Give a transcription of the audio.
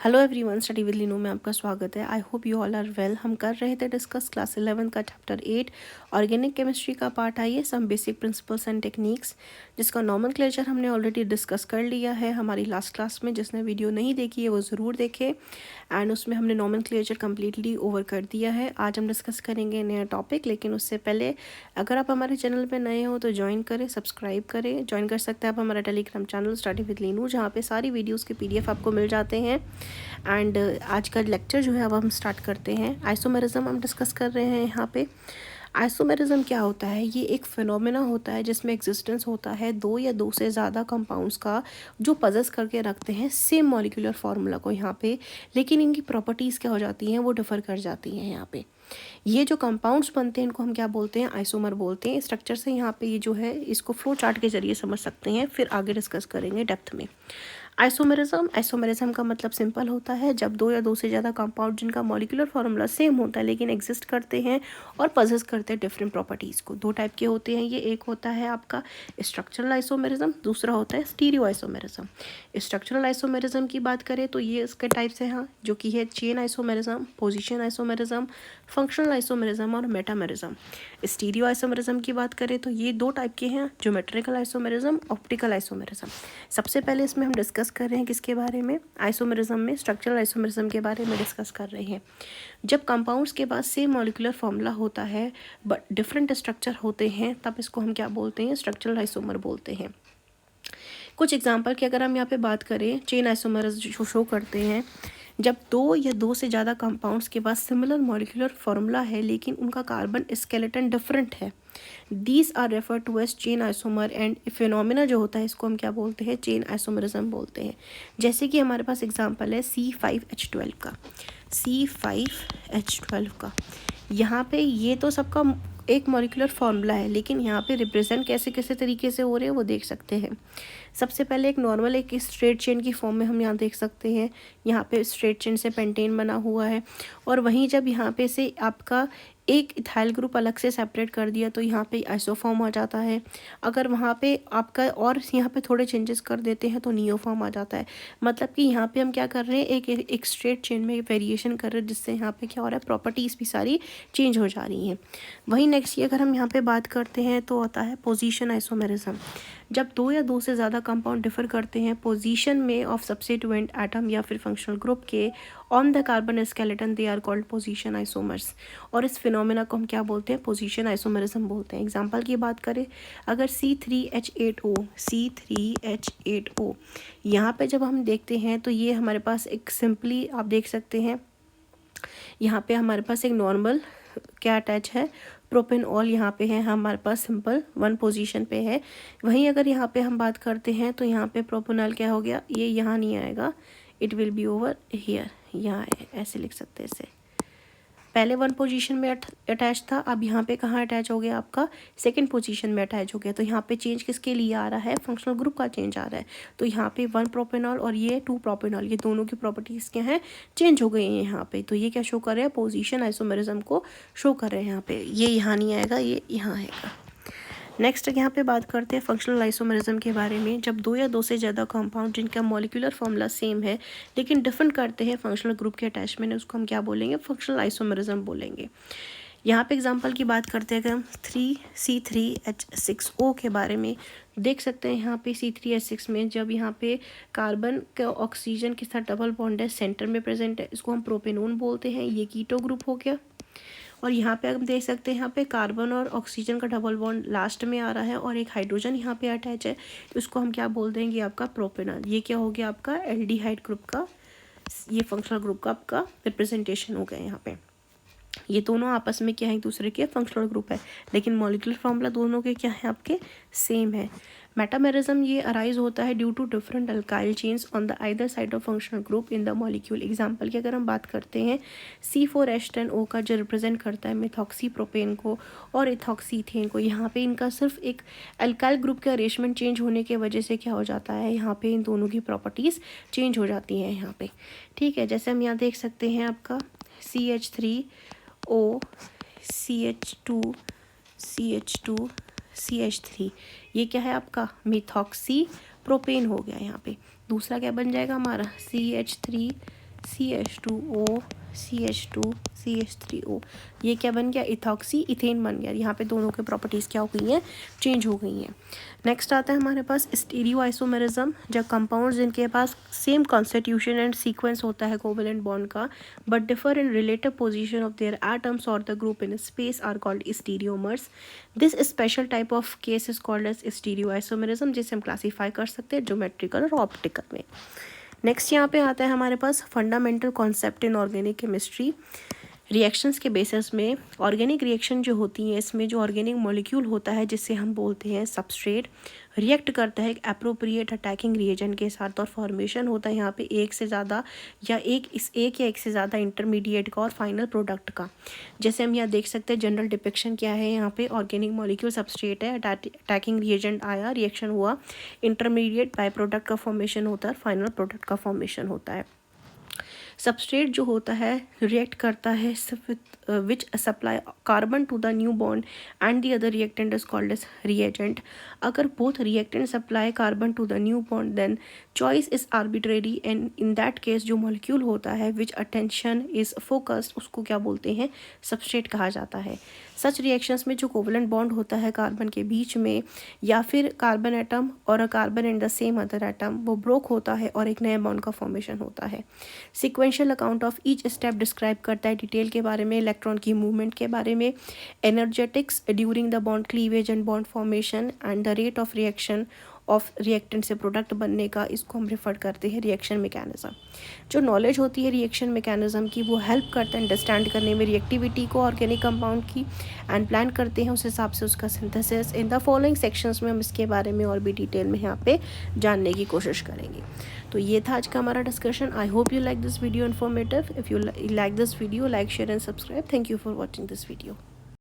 Hello everyone, study with Leenu में आपका स्वागत है। I hope you all are well. हम कर रहे थे डिस्कस क्लास 11 का चैप्टर 8 ऑर्गेनिक केमिस्ट्री का पार्ट आई है some basic principles and techniques, जिसका नॉमेनक्लेचर हमने ऑलरेडी डिस्कस कर लिया है हमारी लास्ट क्लास में। जिसने वीडियो नहीं देखी है वो ज़रूर देखे एंड उसमें हमने नॉमेनक्लेचर कम्प्लीटली ओवर कर दिया है। आज हम डिस्कस करेंगे नया टॉपिक, लेकिन उससे पहले अगर आप हमारे चैनल पर नए हो तो ज्वाइन करें, सब्सक्राइब करें। ज्वाइन कर सकते हैं आप हमारा Telegram channel study with Leenu, जहाँ पे सारी वीडियोज़ के PDF आपको मिल जाते हैं। एंड आज का लेक्चर जो है अब हम स्टार्ट करते हैं। आइसोमेरिज्म हम डिस्कस कर रहे हैं यहाँ पे। आइसोमेरिज्म क्या होता है? ये एक फिनोमेना होता है जिसमें एग्जिस्टेंस होता है दो या दो से ज़्यादा कंपाउंड्स का, जो पजेस करके रखते हैं सेम मॉलिक्यूलर फार्मूला को यहाँ पे, लेकिन इनकी प्रॉपर्टीज़ क्या हो जाती हैं, वो डिफर कर जाती हैं यहाँ पे। ये जो कंपाउंड्स बनते हैं इनको हम क्या बोलते हैं? आइसोमर बोलते हैं। स्ट्रक्चर से यहाँ पे ये जो है इसको फ्लो चार्ट के जरिए समझ सकते हैं, फिर आगे डिस्कस करेंगे डेप्थ में। आइसोमेरिज्म का मतलब सिंपल होता है जब दो या दो से ज़्यादा कंपाउंड जिनका मॉलिक्यूलर फार्मूला सेम होता है लेकिन एग्जिस्ट करते हैं और पजेस करते हैं डिफरेंट प्रॉपर्टीज़ को। दो टाइप के होते हैं ये। एक होता है आपका स्ट्रक्चरल आइसोमेरिज्म, दूसरा होता है स्टीरियो आइसोमेरिज्म। स्ट्रक्चरल आइसोमेरिज्म की बात करें तो ये इसके टाइप्स हैं, हाँ, जो कि है chain isomerism, position isomerism, functional isomerism और मेटामेरिज्म। स्टीरियो आइसोमेरिज्म की बात करें तो ये दो टाइप के हैं, ज्योमेट्रिकल आइसोमेरिज्म, ऑप्टिकल आइसोमेरिज्म। सबसे पहले इसमें हम डिस्कस कर रहे हैं किसके बारे में? आइसोमेरिज्म में स्ट्रक्चरल आइसोमेरिज्म के बारे में डिस्कस कर रहे हैं। जब कंपाउंड्स के पास सेम मॉलिक्यूलर फॉर्मूला होता है बट डिफरेंट स्ट्रक्चर होते हैं, तब इसको हम क्या बोलते हैं? स्ट्रक्चरल आइसोमर बोलते हैं। कुछ एग्जांपल की अगर हम यहाँ पे बात करें, चेन आइसोमर्स शो करते हैं जब दो या दो से ज़्यादा कंपाउंड्स के पास सिमिलर मॉलिक्यूलर फॉर्मूला है लेकिन उनका कार्बन स्केलेटन डिफरेंट है। These are refer to as chain isomer and phenomena जो होता है इसको हम क्या बोलते हैं? चेन आइसोमरिज्म बोलते हैं। जैसे कि हमारे पास एग्जांपल है C5H12 का। C5H12 का यहाँ पे ये तो सबका एक मॉलिक्यूलर फॉर्मूला है, लेकिन यहाँ पे रिप्रेजेंट कैसे कैसे तरीके से हो रहे हैं वो देख सकते हैं। सबसे पहले एक नॉर्मल एक स्ट्रेट चेन की फॉर्म में हम यहाँ देख सकते हैं, यहाँ पे स्ट्रेट चेन से पेंटेन बना हुआ है। और वहीं जब यहाँ पे से आपका एक इथाइल ग्रुप अलग से सेपरेट कर दिया तो यहाँ पे आइसोफॉर्म आ जाता है। अगर वहाँ पे आपका और यहाँ पे थोड़े चेंजेस कर देते हैं तो नियोफॉर्म आ जाता है। मतलब कि यहाँ पे हम क्या कर रहे हैं, एक स्ट्रेट चेन में वेरिएशन कर रहे हैं, जिससे यहाँ पे क्या हो रहा है, प्रॉपर्टीज़ भी सारी चेंज हो जा रही हैं। वहीं नेक्स्ट अगर हम यहाँ पे बात करते हैं तो आता है पोजीशन आइसोमेरिज्म। जब दो या दो से ज़्यादा कंपाउंड डिफर करते हैं पोजीशन में ऑफ सब्स्टिट्यूएंट एटम या फिर फंक्शनल ग्रुप के on the carbon skeleton, they are called position isomers. और इस फिनोमेना को हम क्या बोलते हैं? पोजीशन आइसोमेरिज्म बोलते हैं। एग्जांपल की बात करें, अगर C3H8O यहाँ पे जब हम देखते हैं तो ये हमारे पास एक सिंपली आप देख सकते हैं, यहाँ पे हमारे पास एक नॉर्मल क्या अटैच है, प्रोपेनॉल यहाँ पे है हमारे पास सिंपल वन पोजीशन पे है। वहीं अगर यहाँ पे हम बात करते हैं तो यहाँ पे प्रोपेनॉल क्या हो गया, ये यहाँ नहीं आएगा, it will be over here, यहाँ ऐसे लिख सकते हैं इसे। पहले वन पोजीशन में अटैच था, अब यहाँ पे कहाँ अटैच हो गया, आपका सेकंड पोजीशन में अटैच हो गया। तो यहाँ पे चेंज किसके लिए आ रहा है? फंक्शनल ग्रुप का चेंज आ रहा है। तो यहाँ पे वन प्रोपेनॉल और ये टू प्रोपेनॉल, ये दोनों की प्रॉपर्टीज़ क्या हैं? चेंज हो गई हैं यहाँ पे। तो ये क्या शो कर रहे हैं? पोजीशन आइसोमेरिज्म को शो कर रहे हैं यहाँ पे। ये यहाँ नहीं आएगा, ये यहाँ आएगा। नेक्स्ट यहाँ पे बात करते हैं फंक्शनल आइसोमेरिज्म के बारे में। जब दो या दो से ज़्यादा कंपाउंड जिनका मॉलिक्यूलर फॉर्मूला सेम है लेकिन डिफरेंट करते हैं फंक्शनल ग्रुप के अटैचमेंट, उसको हम क्या बोलेंगे? फंक्शनल आइसोमेरिज्म बोलेंगे। यहाँ पे एग्जांपल की बात करते हैं अगर हम C3H6O के बारे में देख सकते हैं। यहाँ पे C3H6 में जब यहाँ पे कार्बन का ऑक्सीजन के साथ डबल बॉन्ड है, सेंटर में प्रेजेंट है, इसको हम प्रोपेनोन बोलते हैं। ये कीटो ग्रुप हो गया। और यहाँ पे हम देख सकते हैं यहाँ पे कार्बन और ऑक्सीजन का डबल बॉन्ड लास्ट में आ रहा है और एक हाइड्रोजन यहाँ पे अटैच है, तो इसको हम क्या बोल देंगे? आपका प्रोपेनॉल। ये क्या हो गया? आपका एल्डिहाइड ग्रुप का, ये फंक्शनल ग्रुप का आपका रिप्रेजेंटेशन हो गया। यहाँ पे ये दोनों आपस में क्या है? एक दूसरे के फंक्शनल ग्रुप है, लेकिन मॉलिक्यूलर फॉर्मूला दोनों के क्या है? आपके सेम है। मेटामेरिज्म ये अराइज होता है due to different alkyl chains on the either side of functional group in the molecule. Example की अगर हम बात करते हैं C4H10O का, जो रिप्रेजेंट करता है मिथॉक्सी प्रोपेन को और इथॉक्सी इथेन को, यहाँ पे इनका सिर्फ एक अल्काइल ग्रुप के अरेंजमेंट चेंज होने की वजह से क्या हो जाता है, यहाँ पे इन दोनों की प्रॉपर्टीज़ चेंज हो जाती हैं यहाँ पे। ठीक है, जैसे हम यहाँ देख सकते हैं आपका CH3O, CH2, CH2, CH3, ये क्या है आपका? मिथॉक्सी प्रोपेन हो गया यहाँ पे। दूसरा क्या बन जाएगा हमारा? CH3 CH2O CH2 CH3O, ये क्या बन गया, इथॉक्सी इथेन बन गया। यहाँ पे दोनों के प्रॉपर्टीज़ क्या हो गई हैं, चेंज हो गई हैं। नेक्स्ट आता है हमारे पास स्टीरियो आइसोमेरिज्म, जब कंपाउंड्स जिनके पास सेम कॉन्स्टिट्यूशन एंड सीक्वेंस होता है कोवेलेंट बॉन्ड का but differ in relative position of their atoms और the group in space are called stereomers. This special type of case is called as stereo isomerism, जिसे हम classify कर सकते हैं geometrical और ऑप्टिकल में। नेक्स्ट यहाँ पे आता है हमारे पास fundamental concept in organic chemistry. Reactions के बेसिस में ऑर्गेनिक रिएक्शन जो होती हैं, इसमें जो ऑर्गेनिक मॉलिक्यूल होता है जिसे हम बोलते हैं सबस्ट्रेट, रिएक्ट करता है एक अप्रोप्रिएट अटैकिंग रिएजेंट के साथ और फॉर्मेशन होता है यहाँ पे एक से ज़्यादा या एक से ज़्यादा इंटरमीडिएट का और फाइनल प्रोडक्ट का। जैसे हम यहाँ देख सकते हैं जनरल डिपिक्शन क्या है, यहाँ पे ऑर्गेनिक मॉलिक्यूल सबस्ट्रेट है, अटैकिंग रिएजेंट आया, रिएक्शन हुआ, इंटरमीडिएट बाय प्रोडक्ट का फॉर्मेशन होता है, फाइनल प्रोडक्ट का फॉर्मेशन होता है। सबस्ट्रेट जो होता है रिएक्ट करता है which supply carbon to the new bond and the other reactant is called as reagent. अगर both reactant supply carbon to the new bond then choice is arbitrary and in that case जो molecule होता है विच attention is focused उसको क्या बोलते हैं, substrate कहा जाता है। सच रिएक्शंस में जो कोवेलेंट बॉन्ड होता है कार्बन के बीच में या फिर कार्बन एटम और a carbon and the same other atom वो ब्रोक होता है और एक नए बॉन्ड का फॉर्मेशन होता है। Sequential account of each step describe करता है डिटेल के बारे में, इलेक्ट्रॉन की मूवमेंट के बारे में, energetics during the bond cleavage and bond formation and the rate of reaction of reactant से प्रोडक्ट बनने का, इसको हम रेफर करते हैं रिएक्शन मैकेनिज्म। जो नॉलेज होती है रिएक्शन मैकेनिज्म की वो हेल्प करता है अंडरस्टैंड करने में रिएक्टिविटी को ऑर्गेनिक कंपाउंड की एंड प्लान करते हैं उस हिसाब से उसका synthesis. In the following sections में हम इसके बारे में और भी डिटेल में यहाँ पे जानने की कोशिश करेंगे। तो ये था आज का हमारा discussion. I hope you like this video informative. If you like this video, like share and subscribe. Thank you for watching this video.